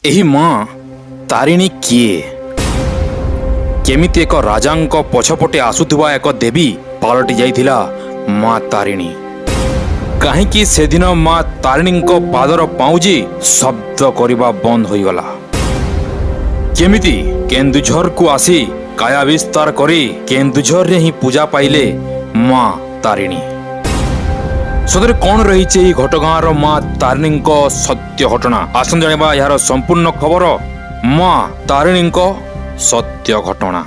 ଏହି ମା ତାରିଣୀ କିଏ? କେମିତି ଏକ ରାଜାଙ୍କ ପଛପଟେ ଆସୁଥିବା ଏକ ଦେବୀ ପାଲଟି ଯାଇଥିଲା ମା ତାରିଣୀ? କାହିଁକି ସେଦିନ ମା ତାରିଣୀଙ୍କ ପାଦର ପାଉଁଜି ଶବ୍ଦ କରିବା ବନ୍ଦ ହୋଇଗଲା? କେମିତି କେନ୍ଦୁଝରକୁ ଆସି କାୟା ବିସ୍ତାର କରି କେନ୍ଦୁଝରରେ ହିଁ ପୂଜା ପାଇଲେ ମା ତାରିଣୀ? ସତରେ କ'ଣ ରହିଛି ଏହି ଘଟଗାଁର ମା ତାରିଣୀଙ୍କ ସତ୍ୟ ଘଟଣା? ଆସନ୍ତୁ ଜାଣିବା ଏହାର ସମ୍ପୂର୍ଣ୍ଣ ଖବର। ମା ତାରିଣୀଙ୍କ ସତ୍ୟ ଘଟଣା।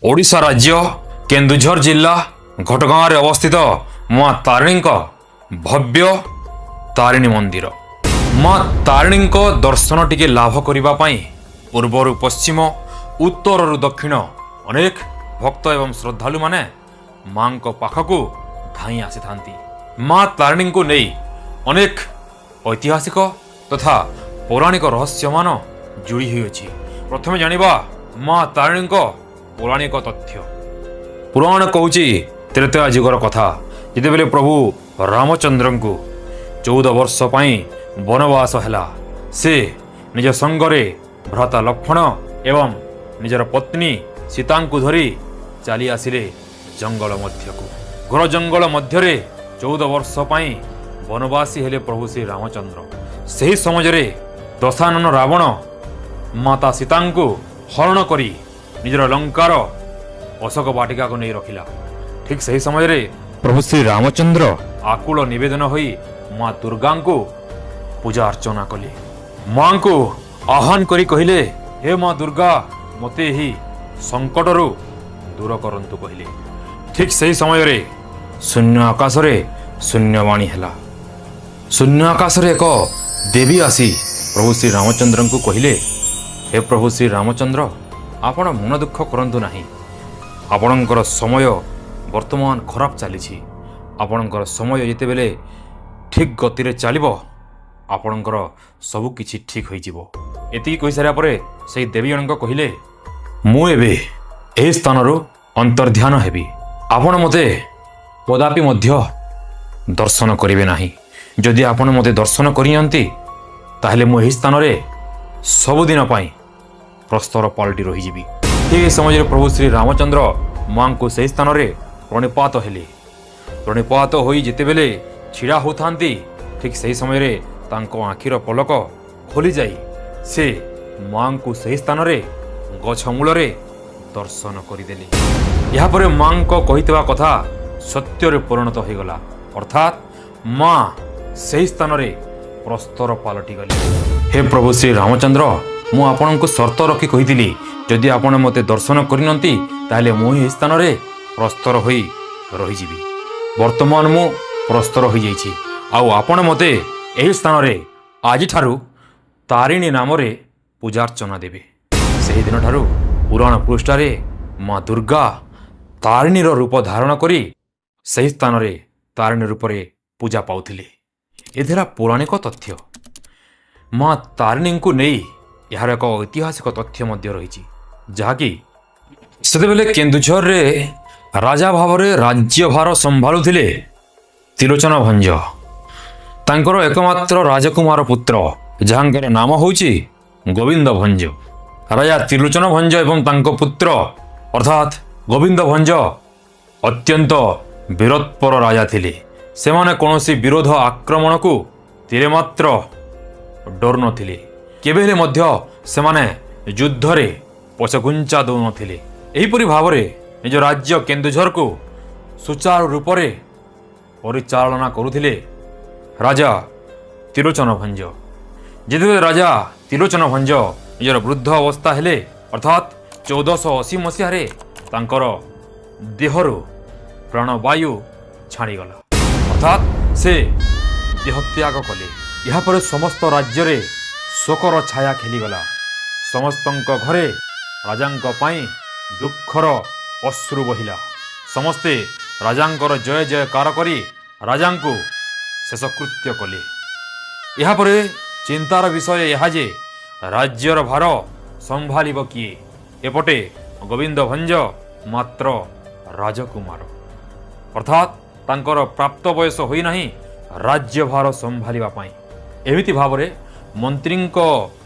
ଓଡ଼ିଶା ରାଜ୍ୟ କେନ୍ଦୁଝର ଜିଲ୍ଲା ଘଟଗାଁରେ ଅବସ୍ଥିତ ମା ତାରିଣୀଙ୍କ ଭବ୍ୟ ତାରିଣୀ ମନ୍ଦିର। ମା ତାରିଣୀଙ୍କ ଦର୍ଶନ ଟିକେ ଲାଭ କରିବା ପାଇଁ ପୂର୍ବରୁ ପଶ୍ଚିମ, ଉତ୍ତରରୁ ଦକ୍ଷିଣ ଅନେକ ଭକ୍ତ ଏବଂ ଶ୍ରଦ୍ଧାଳୁମାନେ ମାଙ୍କ ପାଖକୁ ଧାଇଁ ଆସିଥାନ୍ତି। ମା ତାରିଣୀଙ୍କୁ ନେଇ ଅନେକ ଐତିହାସିକ ତଥା ପୌରାଣିକ ରହସ୍ୟମାନ ଯୋଡ଼ି ହୋଇଅଛି। ପ୍ରଥମେ ଜାଣିବା ମା ତାରିଣୀଙ୍କ ପୌରାଣିକ ତଥ୍ୟ। ପୁରାଣ କହୁଛି ତ୍ରେତୟା ଯୁଗର କଥା, ଯେତେବେଳେ ପ୍ରଭୁ ରାମଚନ୍ଦ୍ରଙ୍କୁ 14 ବର୍ଷ ପାଇଁ ବନବାସ ହେଲା। ସେ ନିଜ ସଙ୍ଗରେ ଭ୍ରାତା ଲକ୍ଷ୍ମଣ ଏବଂ ନିଜର ପତ୍ନୀ ସୀତାଙ୍କୁ ଧରି ଚାଲି ଆସିଲେ ଜଙ୍ଗଲ ମଧ୍ୟକୁ। ଘୋର ଜଙ୍ଗଲ ମଧ୍ୟରେ 14 ବର୍ଷ ପାଇଁ ବନବାସୀ ହେଲେ ପ୍ରଭୁ ଶ୍ରୀ ରାମଚନ୍ଦ୍ର। ସେହି ସମୟରେ ଦଶାନନ ରାବଣ ମାତା ସୀତାଙ୍କୁ ହରଣ କରି ନିଜର ଲଙ୍କାର ଅଶୋକ ବାଟିକାକୁ ନେଇ ରଖିଲା। ଠିକ୍ ସେହି ସମୟରେ ପ୍ରଭୁ ଶ୍ରୀ ରାମଚନ୍ଦ୍ର ଆକୁଳ ନିବେଦନ ହୋଇ ମା ଦୁର୍ଗାଙ୍କୁ ପୂଜା ଅର୍ଚ୍ଚନା କଲେ। ମାଙ୍କୁ ଆହ୍ୱାନ କରି କହିଲେ, ହେ ମା ଦୁର୍ଗା, ମୋତେ ଏହି ସଙ୍କଟରୁ ଦୂର କରନ୍ତୁ କହିଲେ। ଠିକ୍ ସେହି ସମୟରେ ଶୂନ୍ୟ ଆକାଶରେ ଶୂନ୍ୟବାଣୀ ହେଲା। ଶୂନ୍ୟ ଆକାଶରେ ଏକ ଦେବୀ ଆସି ପ୍ରଭୁ ଶ୍ରୀ ରାମଚନ୍ଦ୍ରଙ୍କୁ କହିଲେ, ହେ ପ୍ରଭୁ ଶ୍ରୀ ରାମଚନ୍ଦ୍ର, ଆପଣ ମନ ଦୁଃଖ କରନ୍ତୁ ନାହିଁ। ଆପଣଙ୍କର ସମୟ ବର୍ତ୍ତମାନ ଖରାପ ଚାଲିଛି। ଆପଣଙ୍କର ସମୟ ଯେତେବେଳେ ଠିକ୍ ଗତିରେ ଚାଲିବ, ଆପଣଙ୍କର ସବୁ କିଛି ଠିକ୍ ହୋଇଯିବ। ଏତିକି କହିସାରିବା ପରେ ସେହି ଦେବୀ ଜଣକ କହିଲେ, ମୁଁ ଏବେ ଏହି ସ୍ଥାନରୁ ଅନ୍ତର୍ଧ୍ୟାନ ହେବି। ଆପଣ ମୋତେ କଦାପି ମଧ୍ୟ ଦର୍ଶନ କରିବେ ନାହିଁ। ଯଦି ଆପଣ ମୋତେ ଦର୍ଶନ କରିନିଅନ୍ତି, ତାହେଲେ ମୁଁ ଏହି ସ୍ଥାନରେ ସବୁଦିନ ପାଇଁ ପ୍ରସ୍ତର ପାଲଟି ରହିଯିବି। ଠିକ୍ ଏହି ସମୟରେ ପ୍ରଭୁ ଶ୍ରୀ ରାମଚନ୍ଦ୍ର ମାଙ୍କୁ ସେହି ସ୍ଥାନରେ ପ୍ରଣିପାତ ହେଲେ। ପ୍ରଣିପାତ ହୋଇ ଯେତେବେଳେ ଛିଡ଼ା ହେଉଥାନ୍ତି, ଠିକ୍ ସେହି ସମୟରେ ତାଙ୍କ ଆଖିର ପଲକ ଖୋଲିଯାଇ ସେ ମାଙ୍କୁ ସେହି ସ୍ଥାନରେ ଗଛ ମୂଳରେ ଦର୍ଶନ କରିଦେଲେ। ଏହାପରେ ମାଙ୍କ କହିଥିବା କଥା ସତ୍ୟରେ ପରିଣତ ହୋଇଗଲା, ଅର୍ଥାତ୍ ମା ସେହି ସ୍ଥାନରେ ପ୍ରସ୍ତର ପାଲଟିଗଲେ। ହେ ପ୍ରଭୁ ଶ୍ରୀ ରାମଚନ୍ଦ୍ର, ମୁଁ ଆପଣଙ୍କୁ ସର୍ତ୍ତ ରଖି କହିଥିଲି, ଯଦି ଆପଣ ମୋତେ ଦର୍ଶନ କରିନିଅନ୍ତି, ତାହେଲେ ମୁଁ ଏହି ସ୍ଥାନରେ ପ୍ରସ୍ତର ହୋଇ ରହିଯିବି। ବର୍ତ୍ତମାନ ମୁଁ ପ୍ରସ୍ତର ହୋଇଯାଇଛି, ଆଉ ଆପଣ ମୋତେ ଏହି ସ୍ଥାନରେ ଆଜିଠାରୁ ତାରିଣୀ ନାମରେ ପୂଜାର୍ଚ୍ଚନା ଦେବେ। ସେହିଦିନଠାରୁ ପୁରାଣ ପୃଷ୍ଠାରେ ମା ଦୁର୍ଗା ତାରିଣୀର ରୂପ ଧାରଣ କରି ସେହି ସ୍ଥାନରେ ତାରିଣୀ ରୂପରେ ପୂଜା ପାଉଥିଲେ। ଏ ଥିଲା ପୌରାଣିକ ତଥ୍ୟ। ମା ତାରିଣୀଙ୍କୁ ନେଇ ଏହାର ଏକ ଐତିହାସିକ ତଥ୍ୟ ମଧ୍ୟ ରହିଛି, ଯାହାକି ସେତେବେଳେ କେନ୍ଦୁଝରରେ ରାଜା ଭାବରେ ରାଜ୍ୟଭାର ସମ୍ଭାଳୁଥିଲେ ତ୍ରିଲୋଚନ ଭଞ୍ଜ। ତାଙ୍କର ଏକମାତ୍ର ରାଜକୁମାର ପୁତ୍ର, ଯାହାଙ୍କର ନାମ ହେଉଛି ଗୋବିନ୍ଦ ଭଞ୍ଜ। ରାଜା ତ୍ରିଲୋଚନ ଭଞ୍ଜ ଏବଂ ତାଙ୍କ ପୁତ୍ର ଅର୍ଥାତ୍ ଗୋବିନ୍ଦ ଭଞ୍ଜ ଅତ୍ୟନ୍ତ ବୀରତ୍ପର ରାଜା ଥିଲେ। ସେମାନେ କୌଣସି ବିରୋଧ ଆକ୍ରମଣକୁ ତିଳେ ମାତ୍ର ଡରୁ ନଥିଲେ। କେବେ ହେଲେ ମଧ୍ୟ ସେମାନେ ଯୁଦ୍ଧରେ ପଛଘୁଞ୍ଚା ଦେଉନଥିଲେ। ଏହିପରି ଭାବରେ ନିଜ ରାଜ୍ୟ କେନ୍ଦୁଝରକୁ ସୁଚାରୁ ରୂପରେ ପରିଚାଳନା କରୁଥିଲେ ରାଜା ତ୍ରିଲୋଚନ ଭଞ୍ଜ। ଯେତେବେଳେ ରାଜା ତ୍ରିଲୋଚନ ଭଞ୍ଜ ନିଜର ବୃଦ୍ଧ ଅବସ୍ଥା ହେଲେ, ଅର୍ଥାତ୍ 1480 ମସିହାରେ ତାଙ୍କର ଦେହରୁ ପ୍ରାଣବାୟୁ ଛାଡ଼ିଗଲା, ଅର୍ଥାତ୍ ସେ ଦେହତ୍ୟାଗ କଲେ। ଏହାପରେ ସମସ୍ତ ରାଜ୍ୟରେ ଶୋକର ଛାୟା ଖେଳିଗଲା। ସମସ୍ତଙ୍କ ଘରେ ରାଜାଙ୍କ ପାଇଁ ଦୁଃଖର ଅଶ୍ରୁ ବହିଲା। ସମସ୍ତେ ରାଜାଙ୍କର ଜୟ ଜୟକାର କରି ରାଜାଙ୍କୁ ଶେଷକୃତ୍ୟ କଲେ। ଏହାପରେ ଚିନ୍ତାର ବିଷୟ ଏହା ଯେ ରାଜ୍ୟର ଭାର ସମ୍ଭାଳିବ କିଏ? ଏପଟେ ଗୋବିନ୍ଦ ଭଞ୍ଜ ମାତ୍ର ରାଜକୁମାର, ଅର୍ଥାତ୍ ତାଙ୍କର ପ୍ରାପ୍ତ ବୟସ ହୋଇନାହିଁ, राज्यभार संभालिबा पाई। एमिति भावरे मंत्रींक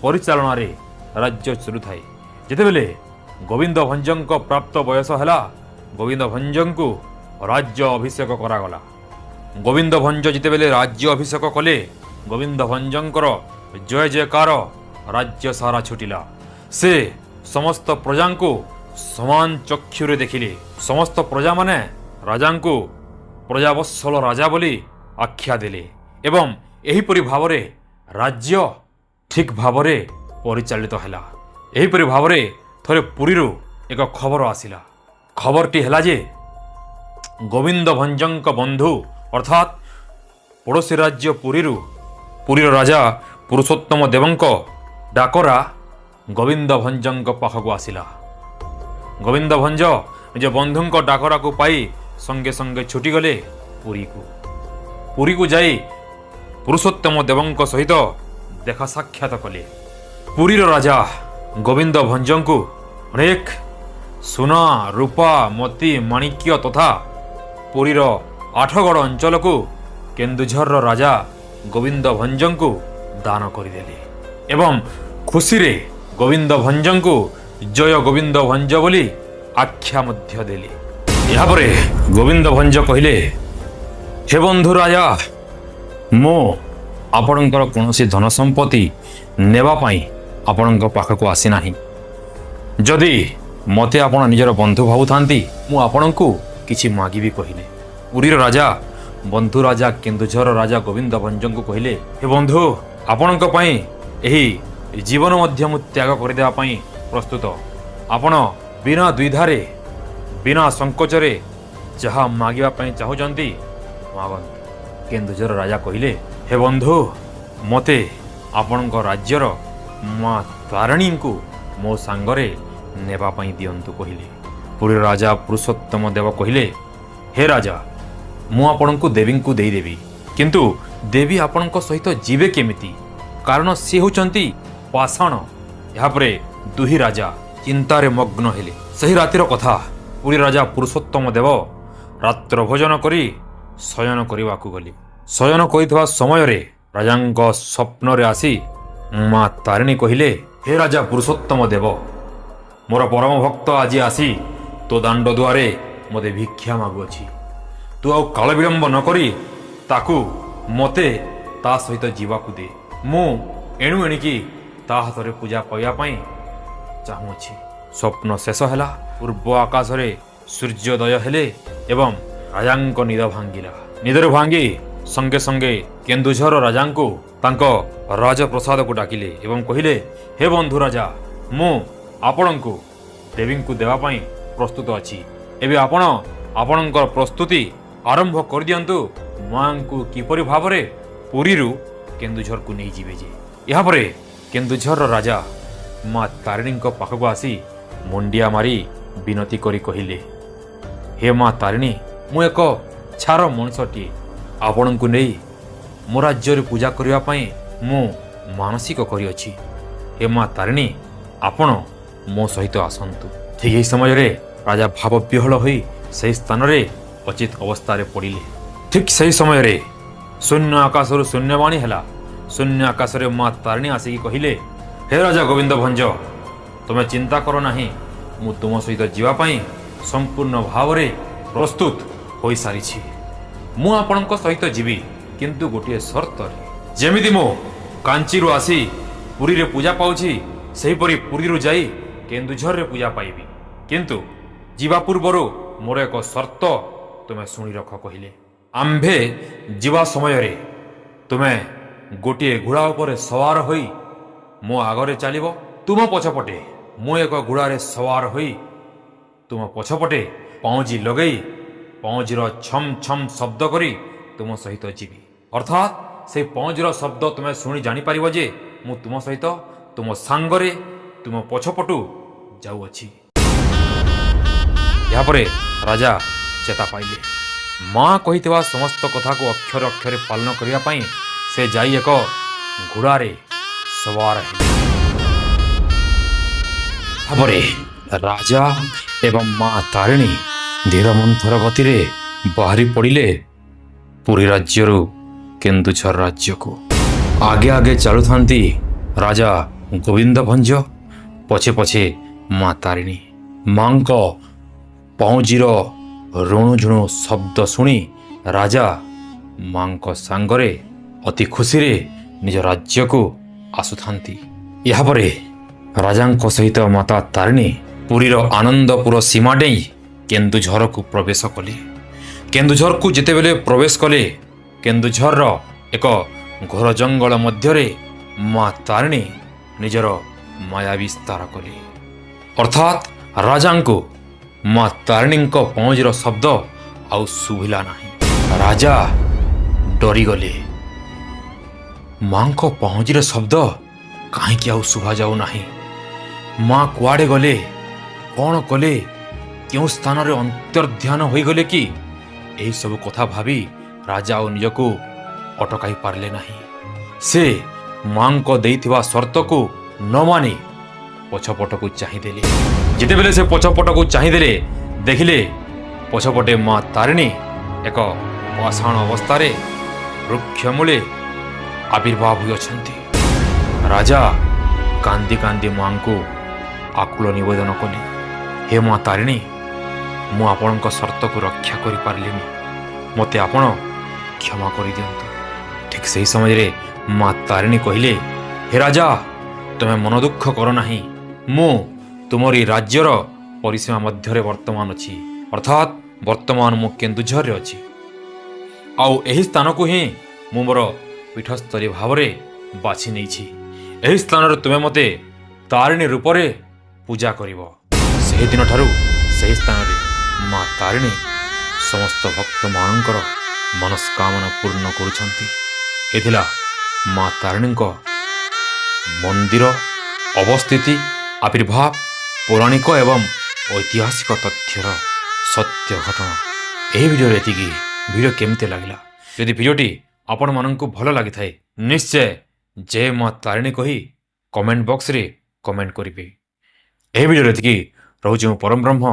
परिचालनारे राज्य चलुथाए। जेतेबेले गोविंद भंजंक प्राप्त बयस हैला, गोविंद भंजंकु राज्य अभिषेक करागला। गोविंद भंज जितेबेले राज्य अभिषेक कले, गोविंद भंजंकर जय जयकार राज्य सारा छुटिला। से समस्त प्रजांकु समान चक्षुरे देखिले। समस्त प्रजा माने राजांकु प्रजावत्सल राजा बोली आख्या देले एवं एहिपरि भावरे राज्य ठीक भावरे परिचालित हैला। एहिपरि भावरे थरे पुरीरु एक खबर आसिला। खबरटी हैला जे गोविंद भंजंक बंधु अर्थात पड़ोसी राज्य पुरीर राजा पुरुषोत्तम देवंक डाकरा गोविंद भंजंक पाखक आसिला। गोविंद भंज निज बंधुंक डाकरा को पाई संगे संगे छुटी गले पुरी को जाई पुरुषोत्तम देवंक सहित देखा साक्षात कले। पुरीर राजा गोविंद भंजंकु अनेक सुना रूपा मोती माणिक्य तथा पुरीर आठगड़ अंचल को केन्दुझर राजा गोविंद भंजंकु दान करदेले एवं खुशी रे गोविंद भंजंकु जय गोविंद भंज बोली आख्या मध्य देले। यापरे गोविंद भंज कहिले, हे बंधु राजा, मो आपणकर कौनसी धन संपत्ति नेबा पाई आपणक पाखक आसी नाही। जदि मते आपण निजर बंधु भावुथांती मु आपणकु किछि मागिबी कहिले। पुरीर राजा बंधु राजा केन्दुझर राजा गोविंद भंजंकु कहिले, हे बंधु, आपणक पई एही जीवन मध्य मु त्याग करदेवा पई प्रस्तुत। आपण बिना द्विधारे बिना संकोचरे जहा मागिबा पई चाहुचंती मागंतु। केन्दुझर राजा कहिले, हे बंधु, मते आपणक राज्यर मां तारिणी को मो सांगरे नेबा पई दियंतु कहिले। पुरी राजा पुरुषोत्तम देव कहिले, हे राजा, मु आपणको देवी को देदेवी, किंतु देवी आपणक सहित जीवे केमिति, कारण सी होचंती पाषाण। यापरे दुही राजा चिंतारे मग्न हेले। सही रातिर कथा, पुरी राजा पुरुषोत्तम देव रात्र भोजन करी शयन करवाकू गले। शयन करिथवा समय रे राजांक स्वप्न रे आसी मां तारिणी कहिले, हे राजा पुरुषोत्तम देव, मोर परम भक्त आज आसी तो दांड दुआरे मते भिक्षा मागुअछि। तू आउ काल विलंब न करी ताकू मते ता सहित जीवाकू दे। मु एणु एणिकी ता हाथ रे पूजा पाइबा पई चाहुछि। स्वप्न शेष हैला। पूर्व आकाश रे सूर्योदय हेले एवं राजांक निद भांगिला। निदर भांगी संगे संगे केन्दुझर राजांको तांको राजप्रसाद को डाकिले एवं कहिले, हे बंधु राजा, मु आपणको देवी को देवा पई प्रस्तुत अछि। एबे आपण आपणकर प्रस्तुति आरंभ कर दियंतु। मां को किपरि भावरे पुरीरु केन्दुझर को नहीं जीवे जे। यहाँ परे केन्दुझर राजा मां तारिणी पाखक आसी मुंडिया मारी विनती करी कहिले, हे मां तारिणी, मु एक छार मनुष्यटी आपण को नहीं मो राज्य पूजा करने पाई मु मानसिक करिअछि। हे मां तारिणी, आपण मो सहित आसंतु। ठीक यही समय रे राजा भाव विहल होई सही स्थान रे अचित अवस्था रे पड़िले। ठीक सही समय रे शून्य आकाश रु शून्यवाणी हैला। शून्य आकाश रे मां तारिणी आसिकी कहिले, हे राजा गोविंद भंज, तुमे चिंता करो नाही, मु तुम सहित जीवा पाई संपूर्ण भाव रे प्रस्तुत होई सारिछि। मु आपणक सहित जीवी, किंतु गोटे शर्त रे। जेमिति मो कांची रु आसी पुरी रे पूजा पाउछि, सेही परि पुरी रु जाई केन्दुझर रे पूजा पाइबी, किंतु जीवा पूर्वरु मोर एक शर्त तुमे सुनी रख कहिले। आम्भे जीवा समय रे तुमे गोटे घोड़ा उपरे सवार होई मो आगरे चलिबो। तुम पछपटे मु एक घोड़ारे सवार होई तुम पछपटे पाउजी लगई पाउजीर छम छम शब्द करी तुम सहित जीवी। अर्थात से पाउजीर शब्द तुमे शुणी जानी पारिबो जे मु तुम सहित तुम सांगरे तुम पछपटू जाउअछि। यहाँ परे राजा चेता पाइले। मां कहितवा समस्त कथा को अक्षर अक्षर पालन करिया पई से जाई एक घोड़ारे सवार हेले। भावरे राजा एवं मां तारिणी धीर मंथर गति रे बाहरी पड़िले पुरी राज्यरु କେନ୍ଦୁଝର ରାଜ୍ୟକୁ। ଆଗେ ଆଗେ ଚାଲୁଥାନ୍ତି ରାଜା ଗୋବିନ୍ଦ ଭଞ୍ଜ, ପଛେ ପଛେ ମା ତାରିଣୀ। ମାଙ୍କ ପାଉଁଜିର ରୁଣୁଝୁଣୁ ଶବ୍ଦ ଶୁଣି ରାଜା ମାଙ୍କ ସାଙ୍ଗରେ ଅତି ଖୁସିରେ ନିଜ ରାଜ୍ୟକୁ ଆସୁଥାନ୍ତି। ଏହାପରେ ରାଜାଙ୍କ ସହିତ ମାତା ତାରିଣୀ ପୁରୀର ଆନନ୍ଦପୁର ସୀମା ଡେଇଁ କେନ୍ଦୁଝରକୁ ପ୍ରବେଶ କଲେ। କେନ୍ଦୁଝରକୁ ଯେତେବେଳେ ପ୍ରବେଶ କଲେ, କେନ୍ଦୁଝରର ଏକ ଘୋର ଜଙ୍ଗଲ ମଧ୍ୟରେ ମା ତାରିଣୀ ନିଜର ମାୟା ବିସ୍ତାର କଲେ। ଅର୍ଥାତ୍ ରାଜାଙ୍କୁ ମା ତାରିଣୀଙ୍କ ପାଉଁଜିର ଶବ୍ଦ ଆଉ ଶୁଭିଲା ନାହିଁ। ରାଜା ଡରିଗଲେ। ମାଙ୍କ ପାଉଁଜିର ଶବ୍ଦ କାହିଁକି ଆଉ ଶୁଭାଯାଉ ନାହିଁ? ମା କୁଆଡ଼େ ଗଲେ? କ'ଣ କଲେ? କେଉଁ ସ୍ଥାନରେ ଅନ୍ତର୍ଧ୍ୟାନ ହୋଇଗଲେ କି? ଏହିସବୁ କଥା ଭାବି ରାଜା ଆଉ ନିଜକୁ ଅଟକାଇ ପାରିଲେ ନାହିଁ। ସେ ମାଙ୍କ ଦେଇଥିବା ସର୍ତ୍ତକୁ ନ ମାନି ପଛପଟକୁ ଚାହିଁଦେଲେ। ଯେତେବେଳେ ସେ ପଛପଟକୁ ଚାହିଁଦେଲେ, ଦେଖିଲେ ପଛପଟେ ମା ତାରିଣୀ ଏକ ପାଷାଣ ଅବସ୍ଥାରେ ବୃକ୍ଷ ମୂଳେ ଆବିର୍ଭାବ ହୋଇଅଛନ୍ତି। ରାଜା କାନ୍ଦି କାନ୍ଦି ମାଙ୍କୁ ଆକୁଳ ନିବେଦନ କଲେ, ହେ ମା ତାରିଣୀ, ମୁଁ ଆପଣଙ୍କ ସର୍ତ୍ତକୁ ରକ୍ଷା କରିପାରିଲିନି, ମୋତେ ଆପଣ କ୍ଷମା କରିଦିଅନ୍ତୁ। ଠିକ୍ ସେହି ସମୟରେ ମା ତାରିଣୀ କହିଲେ, ହେ ରାଜା, ତୁମେ ମନ ଦୁଃଖ କର ନାହିଁ। ମୁଁ ତୁମରି ରାଜ୍ୟର ପରିସୀମା ମଧ୍ୟରେ ବର୍ତ୍ତମାନ ଅଛି। ଅର୍ଥାତ୍ ବର୍ତ୍ତମାନ ମୁଁ କେନ୍ଦୁଝରରେ ଅଛି। ଆଉ ଏହି ସ୍ଥାନକୁ ହିଁ ମୁଁ ମୋର ପୀଠସ୍ଥଳୀ ଭାବରେ ବାଛି ନେଇଛି। ଏହି ସ୍ଥାନରେ ତୁମେ ମୋତେ ତାରିଣୀ ରୂପରେ ପୂଜା କରିବ। ସେହିଦିନଠାରୁ ସେହି ସ୍ଥାନରେ ମା ତାରିଣୀ ସମସ୍ତ ଭକ୍ତମାନଙ୍କର ମନସ୍କାମନା ପୂର୍ଣ୍ଣ କରୁଛନ୍ତି। ଏ ଥିଲା ମା ତାରିଣୀଙ୍କ ମନ୍ଦିର ଅବସ୍ଥିତି, ଆବିର୍ଭାବ, ପୌରାଣିକ ଏବଂ ଐତିହାସିକ ତଥ୍ୟର ସତ୍ୟ ଘଟଣା। ଏହି ଭିଡ଼ିଓରେ ଏତିକି। ଭିଡ଼ିଓ କେମିତି ଲାଗିଲା? ଯଦି ଭିଡ଼ିଓଟି ଆପଣମାନଙ୍କୁ ଭଲ ଲାଗିଥାଏ, ନିଶ୍ଚୟ ଜୟ ମା ତାରିଣୀ କହି କମେଣ୍ଟ ବକ୍ସରେ କମେଣ୍ଟ କରିବେ। ଏହି ଭିଡ଼ିଓରେ ଏତିକି। ରହୁଛି ମୁଁ ପରମ ବ୍ରହ୍ମ।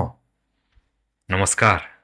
ନମସ୍କାର।